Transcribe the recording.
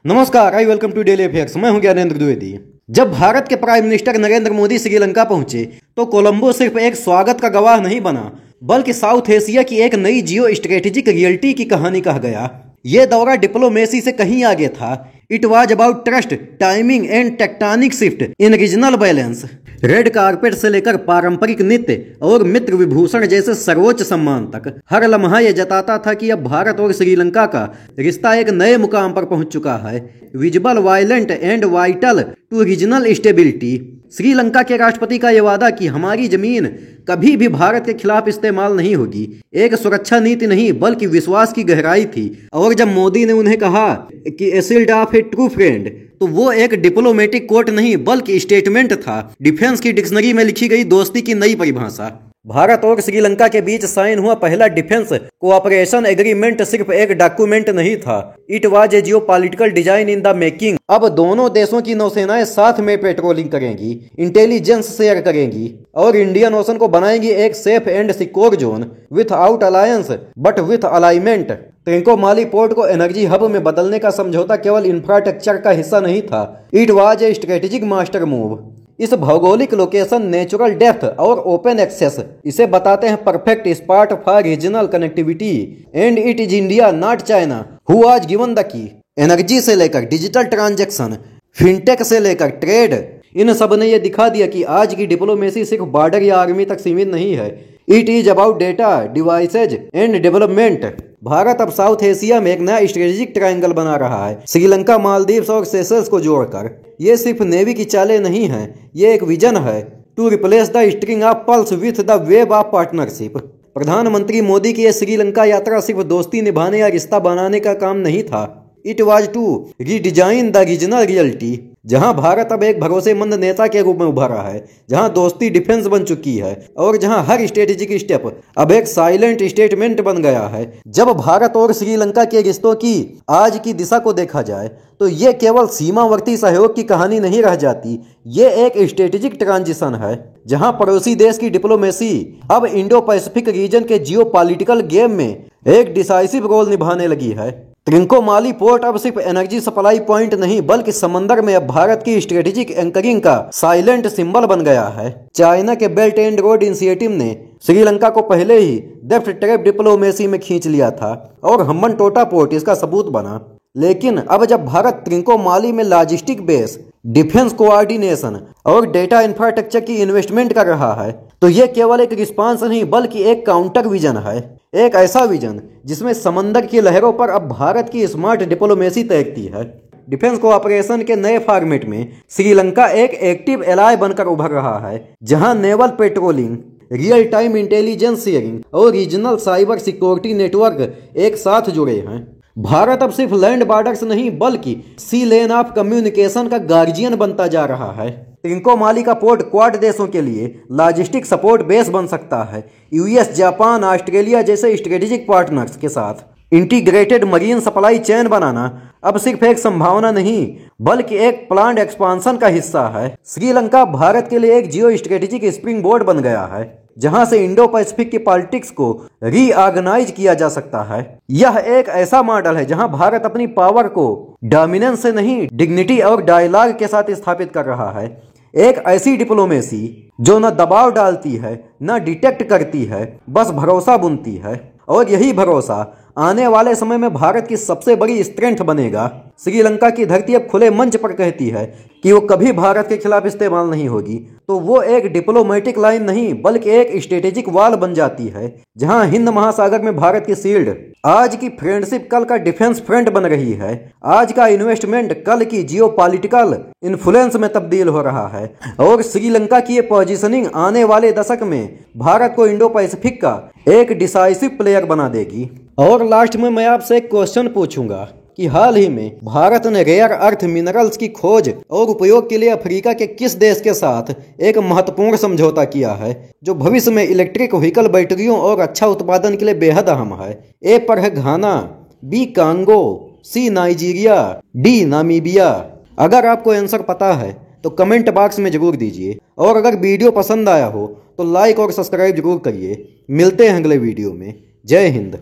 नमस्कार, I welcome to daily affairs. मैं हूं ज्ञानेंद्र द्विवेदी। जब भारत के प्राइम मिनिस्टर नरेंद्र मोदी श्रीलंका पहुंचे तो कोलंबो सिर्फ एक स्वागत का गवाह नहीं बना, बल्कि साउथ एशिया की एक नई जियो स्ट्रेटेजिक रियलिटी की कहानी कहा गया। यह दौरा डिप्लोमेसी से कहीं आगे था। It was about trust, timing and tectonic shift in regional balance. Red carpet से लेकर पारंपरिक नृत्य और मित्र विभूषण जैसे सर्वोच्च सम्मान तक हर लम्हा यह जताता था कि अब भारत और श्रीलंका का रिश्ता एक नए मुकाम पर पहुंच चुका है। Visible, violent and vital to regional stability. Sri Lanka के राष्ट्रपति का यह वादा कि हमारी जमीन कभी भी भारत के खिलाफ इस्तेमाल नहीं होगी, एक सुरक्षा नीति नहीं बल्कि विश्वास की गहराई थी। और जब मोदी ने उन्हें कहा कि a shield of a true friend, तो वो एक डिप्लोमेटिक कोट नहीं बल्कि स्टेटमेंट था, डिफेंस की डिक्शनरी में लिखी गई दोस्ती की नई परिभाषा। भारत और श्रीलंका के बीच साइन हुआ पहला डिफेंस कोऑपरेशन एग्रीमेंट सिर्फ एक डॉक्यूमेंट नहीं था, it was a geopolitical design in the making. अब दोनों देशों की नौसेनाएं साथ में पेट्रोलिंग करेंगी, इंटेलिजेंस शेयर करेंगी और इंडियन ओशन को बनाएंगी एक safe and secure zone without alliance but with alignment. Trincomalee port को एनर्जी हब में बदलने का समझौता केवल इंफ्रास्ट्रक्चर का हिस्सा नहीं था, it was a strategic master move. इस भौगोलिक लोकेशन, नेचुरल डेप्थ और ओपन एक्सेस इसे बताते हैं perfect spot for regional connectivity and it is India not China who was given the key. Energy से लेकर डिजिटल ट्रांजैक्शन, फिनटेक से लेकर ट्रेड, इन सब ने यह दिखा दिया कि आज की डिप्लोमेसी सिर्फ बॉर्डर या आर्मी तक सीमित नहीं है, it is about data, devices and development. Bharat अब साउथ एशिया में एक नया स्ट्रेटेजिक ट्रायंगल बना रहा है, श्रीलंका, मालदीव्स और सेशल्स को जोड़कर। ये सिर्फ नेवी की चालें नहीं हैं, ये एक विजन है to replace the string of pearls with the web of partnership. प्रधानमंत्री मोदी की यह श्रीलंका यात्रा सिर्फ दोस्ती निभाने या रिश्ता बनाने का काम नहीं था, it was to redesign the regional reality. जहां भारत अब एक भरोसेमंद नेता के रूप में उभरा है, जहां दोस्ती डिफेंस बन चुकी है और जहां हर स्ट्रेटेजिक स्टेप अब एक साइलेंट स्टेटमेंट बन गया है। जब भारत और श्रीलंका के रिश्तों की आज की दिशा को देखा जाए तो ये केवल सीमावर्ती सहयोग की कहानी नहीं रह जाती, ये एक स्ट्रेटेजिक ट्रांजिशन है जहां पड़ोसी देश की डिप्लोमेसी अब इंडो पैसिफिक रीजन के जियोपॉलिटिकल गेम में एक डिसाइसिव रोल निभाने लगी है। ट्रिंकोमाली पोर्ट अब सिर्फ एनर्जी सप्लाई पॉइंट नहीं बल्कि समंदर में अब भारत की स्ट्रेटेजिक एंकरिंग का साइलेंट सिंबल बन गया है। चाइना के बेल्ट एंड रोड इनिशिएटिव ने श्रीलंका को पहले ही डेप्थ ट्रैप डिप्लोमेसी में खींच लिया था और हम्बनटोटा पोर्ट इसका सबूत बना। लेकिन अब जब भारत ट्रिंकोमाली में लॉजिस्टिक बेस, डिफेंस कोऑर्डिनेशन और डेटा इंफ्रास्ट्रक्चर की इन्वेस्टमेंट कर रहा है तो यह केवल एक रिस्पांस नहीं बल्कि एक काउंटर विजन है, एक ऐसा विजन जिसमें समंदर की लहरों पर अब भारत की स्मार्ट डिप्लोमेसी तैरती है। डिफेंस कोऑपरेशन के नए फॉर्मेट में श्रीलंका एक एक्टिव एलाय बनकर उभर रहा है, जहां naval patrolling, real time intelligence sharing और रीजनल साइबर सिक्योरिटी नेटवर्क एक साथ जुड़े हैं। भारत अब सिर्फ लैंड बॉर्डर्स नहीं बल्कि सी लेन ऑफ कम्युनिकेशन का गार्जियन बनता जा रहा है। ट्रिंकोमाली का पोर्ट क्वाड देशों के लिए लॉजिस्टिक सपोर्ट बेस बन सकता है। यूएस, जापान, ऑस्ट्रेलिया जैसे स्ट्रेटेजिक पार्टनर्स के साथ इंटीग्रेटेड मरीन सप्लाई चेन बनाना अब सिर्फ एक संभावना नहीं बल्कि एक प्लान्ड एक्सपांशन का हिस्सा है। श्रीलंका भारत के लिए एक जियो स्ट्रेटेजिक स्प्रिंग बोर्ड बन गया है, जहां से इंडो पैसिफिक की पॉलिटिक्स को रीऑर्गेनाइज किया जा सकता है। यह एक ऐसा मॉडल है जहां भारत अपनी पावर को डोमिनेंस से नहीं डिग्निटी और डायलॉग के साथ स्थापित कर रहा है। एक ऐसी डिप्लोमेसी जो न दबाव डालती है न डिटेक्ट करती है, बस भरोसा बुनती है। और यही भरोसा आने वाले समय में भारत की सबसे बड़ी स्ट्रेंथ बनेगा। श्रीलंका की धरती अब खुले मंच पर कहती है कि वो कभी भारत के खिलाफ इस्तेमाल नहीं होगी, तो वो एक डिप्लोमेटिक लाइन नहीं बल्कि एक स्ट्रेटेजिक वॉल बन जाती है, जहां हिंद महासागर में भारत की शील्ड आज की फ्रेंडशिप कल का डिफेंस फ्रंट बन रही है, आज का इन्वेस्टमेंट कल की जियोपॉलिटिकल इन्फ्लुएंस में तब्दील हो रहा है। और श्रीलंका की ये पोजीशनिंग आने वाले दशक में भारत को इंडो पैसिफिक का एक डिसाइसिव प्लेयर बना देगी। और लास्ट में मैं आपसे एक क्वेश्चन पूछूंगा कि हाल ही में भारत ने रेयर अर्थ मिनरल्स की खोज और उपयोग के लिए अफ्रीका के किस देश के साथ एक महत्वपूर्ण समझौता किया है, जो भविष्य में इलेक्ट्रिक व्हीकल बैटरियों और अच्छा उत्पादन के लिए बेहद अहम है। ए पर है घाना, बी कांगो, सी नाइजीरिया, डी नामीबिया। अगर आपको आंसर पता है तो कमेंट बॉक्स में जरूर दीजिए और अगर वीडियो पसंद आया हो तो लाइक और सब्सक्राइब जरूर करिए। मिलते हैं अगले वीडियो में। जय हिंद।